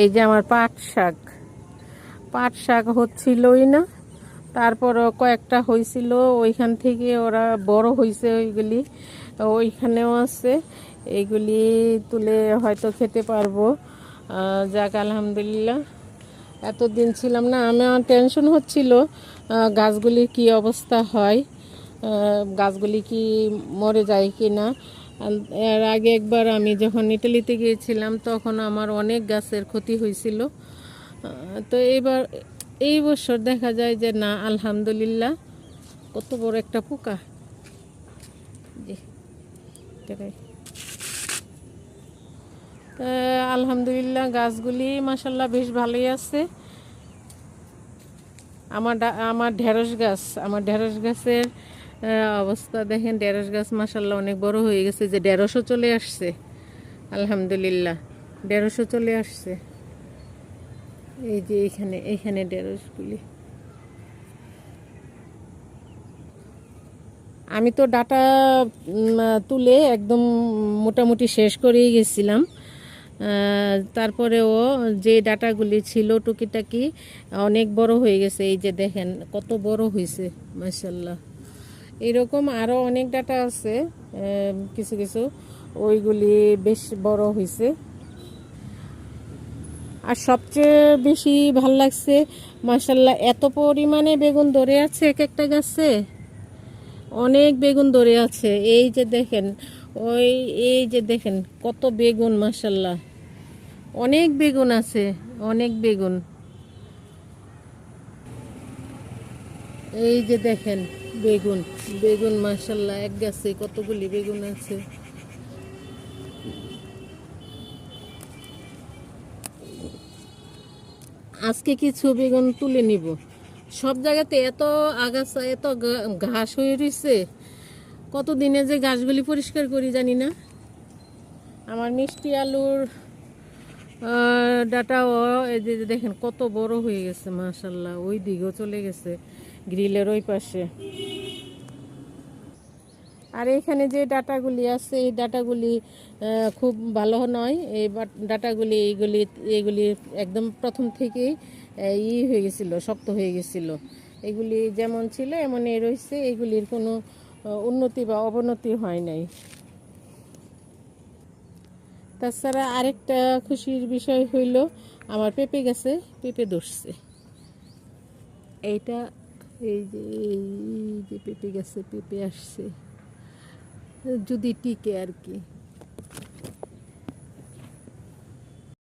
এই যে আমার পাট শাক হচ্ছিলই না, তারপরও কয়েকটা হয়েছিল, ওইখান থেকে ওরা বড় হয়েছে, ওইগুলি ওইখানেও আছে, এইগুলি তুলে হয়তো খেতে পারবো। যাক আলহামদুলিল্লাহ। এতদিন ছিলাম না, আমার টেনশন হচ্ছিল গাছগুলির কি অবস্থা হয়, গাছগুলি কি মরে যায় কি না। এর আগে একবার আমি যখন ইটালিতে গিয়েছিলাম তখন আমার অনেক গাছের ক্ষতি হয়েছিল। তো এই বছর দেখা যায় যে না, আলহামদুলিল্লাহ। কত বড় একটা পোকা! জি, আলহামদুলিল্লাহ গাছগুলি মাশাল্লাহ বেশ ভালোই আছে। আমার ঢেঁড়স গাছের অবস্থা দেখেন। ঢেঁড়স গাছ মাশাল্লাহ অনেক বড় হয়ে গেছে, যে ঢেঁড়সও চলে আসছে। আলহামদুলিল্লাহ ঢেঁড়সও চলে আসছে। এই যে এইখানে ঢেঁড়সগুলি। আমি তো ডাটা তুলে একদম মোটামুটি শেষ করেই গেছিলাম। তারপরেও যে ডাটাগুলি ছিল টুকিটাকি অনেক বড় হয়ে গেছে। এই যে দেখেন কত বড় হয়েছে মাশাল্লাহ। এরকম আরও অনেক ডাটা আছে, কিছু কিছু ওইগুলি বেশ বড় হয়েছে। আর সবচেয়ে বেশি ভাল লাগছে মাশাল্লাহ, এত পরিমাণে বেগুন ধরে আছে এক একটা গাছে, অনেক বেগুন ধরে আছে। এই যে দেখেন, এই যে দেখেন কত বেগুন মাশাল্লাহ, অনেক বেগুন আছে, অনেক বেগুন। এই যে দেখেন বেগুন বেগুন মাশাল্লাহ, এক গাছে কতগুলি বেগুন আছে। আজকে কিছু বেগুন তুলে নিব। সব জায়গাতে এত আগাছা, এত ঘাস হয়ে রয়েছে, কতদিনে যে ঘাসগুলি পরিষ্কার করি জানি না। আমার মিষ্টি আলুর ডাটাও এই যে দেখেন কত বড় হয়ে গেছে মাশাল্লাহ, ওই দিকেও চলে গেছে গ্রিলের ওই পাশে। আর এখানে যে ডাটাগুলি আছে এই ডাটাগুলি খুব ভালো নয়। এই ডাটাগুলি এইগুলি একদম প্রথম থেকেই হয়ে গেছিল, শক্ত হয়ে গেছিল। এগুলি যেমন ছিল এমনই রয়েছে, এগুলির কোনো উন্নতি বা অবনতি হয় নাই। তাছাড়া আরেকটা খুশির বিষয় হইল, আমার পেঁপে গাছে পেঁপে ধরছে। এইটা এই যে পেঁপে গাছে পেঁপে আসছে, যদি টিকে আর কি।